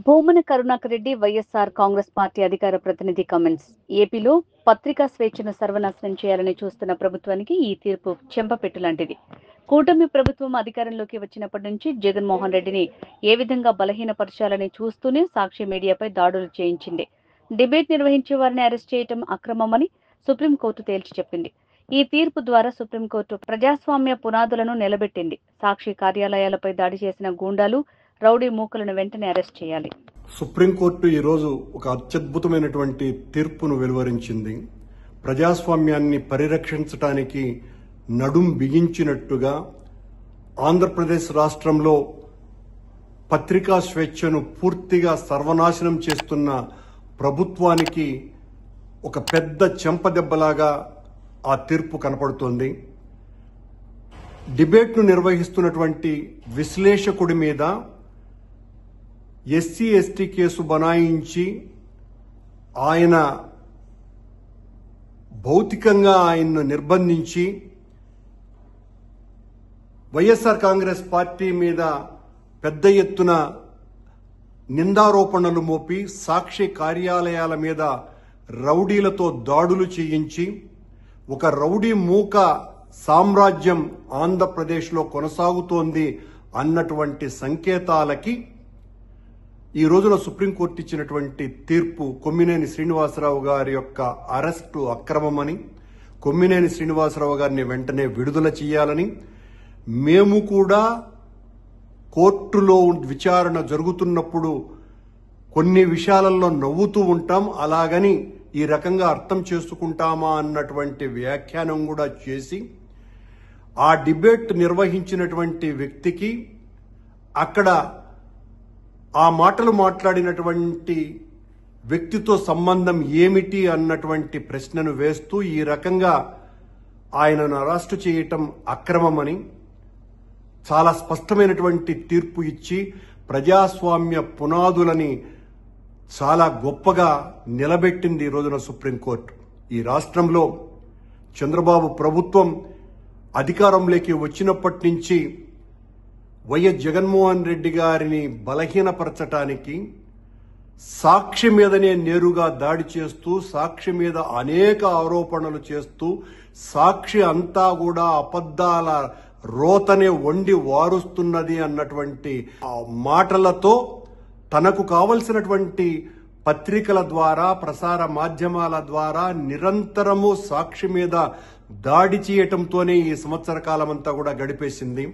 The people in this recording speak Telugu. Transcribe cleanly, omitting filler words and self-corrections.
భూమన కరుణాకర్ రెడ్డి వైఎస్ఆర్ కాంగ్రెస్ పార్టీ అధికార ప్రతినిధి కామెంట్స్. ఏపీలో పత్రికా స్వేచ్ఛను సర్వనాశనం చేయాలని చూస్తున్న ప్రభుత్వానికి ఈ తీర్పు చెంపపెట్టు లాంటిది. కూటమి ప్రభుత్వం అధికారంలోకి వచ్చినప్పటి నుంచి జగన్మోహన్ రెడ్డిని ఏ విధంగా బలహీనపరచాలని చూస్తూనే సాక్షి మీడియాపై దాడులు చేయించింది. డిబేట్ నిర్వహించే వారిని అరెస్ట్ చేయడం అక్రమమని సుప్రీంకోర్టు తేల్చి చెప్పింది. ఈ తీర్పు ద్వారా సుప్రీంకోర్టు ప్రజాస్వామ్య పునాదులను నిలబెట్టింది. సాక్షి కార్యాలయాలపై దాడి చేసిన గూండాలు, రౌడీ మూకలను వెంటనే అరెస్ట్ చేయాలి. సుప్రీంకోర్టు ఈరోజు ఒక అత్యద్భుతమైనటువంటి తీర్పును వెలువరించింది. ప్రజాస్వామ్యాన్ని పరిరక్షించడానికి నడుం బిగించినట్టుగా ఆంధ్రప్రదేశ్ రాష్ట్రంలో పత్రికా స్వేచ్ఛను పూర్తిగా సర్వనాశనం చేస్తున్న ప్రభుత్వానికి ఒక పెద్ద చెంపదెబ్బలాగా ఆ తీర్పు కనపడుతోంది. డిబేట్ను నిర్వహిస్తున్నటువంటి విశ్లేషకుడి మీద ఎస్సీ ఎస్టీ కేసు బనాయించి ఆయన భౌతికంగా ఆయన్ను నిర్బంధించి వైఎస్ఆర్ కాంగ్రెస్ పార్టీ మీద పెద్ద ఎత్తున నిందారోపణలు మోపి సాక్షి కార్యాలయాల మీద రౌడీలతో దాడులు చేయించి ఒక రౌడీ మూక సామ్రాజ్యం ఆంధ్రప్రదేశ్లో కొనసాగుతోంది అన్నటువంటి సంకేతాలకి ఈ రోజున సుప్రీంకోర్టు ఇచ్చినటువంటి తీర్పు కొమ్మినేని శ్రీనివాసరావు గారి యొక్క అరెస్టు అక్రమమని, కొమ్మినేని శ్రీనివాసరావు గారిని వెంటనే విడుదల చేయాలని, మేము కూడా కోర్టులో విచారణ జరుగుతున్నప్పుడు కొన్ని విషయాలలో నవ్వుతూ ఉంటాం, అలాగని ఈ రకంగా అర్థం చేసుకుంటామా అన్నటువంటి వ్యాఖ్యానం కూడా చేసి ఆ డిబేట్ నిర్వహించినటువంటి వ్యక్తికి అక్కడ ఆ మాటలు మాట్లాడినటువంటి వ్యక్తితో సంబంధం ఏమిటి అన్నటువంటి ప్రశ్నను వేస్తూ ఈ రకంగా ఆయనను అరెస్టు చేయటం అక్రమమని చాలా స్పష్టమైనటువంటి తీర్పు ఇచ్చి ప్రజాస్వామ్య పునాదులని చాలా గొప్పగా నిలబెట్టింది ఈ రోజున సుప్రీంకోర్టు. ఈ రాష్ట్రంలో చంద్రబాబు ప్రభుత్వం అధికారంలోకి వచ్చినప్పటి నుంచి వైఎస్ జగన్మోహన్ రెడ్డి గారిని బలహీనపరచటానికి సాక్షి మీదనే నేరుగా దాడి చేస్తూ, సాక్షి మీద అనేక ఆరోపణలు చేస్తూ, సాక్షి అంతా కూడా అబద్ధాల రోతనే వండి వారుస్తున్నది అన్నటువంటి మాటలతో తనకు కావలసినటువంటి పత్రికల ద్వారా, ప్రసార మాధ్యమాల ద్వారా నిరంతరము సాక్షి మీద దాడి చేయటంతోనే ఈ సంవత్సర కాలమంతా కూడా గడిపేసింది.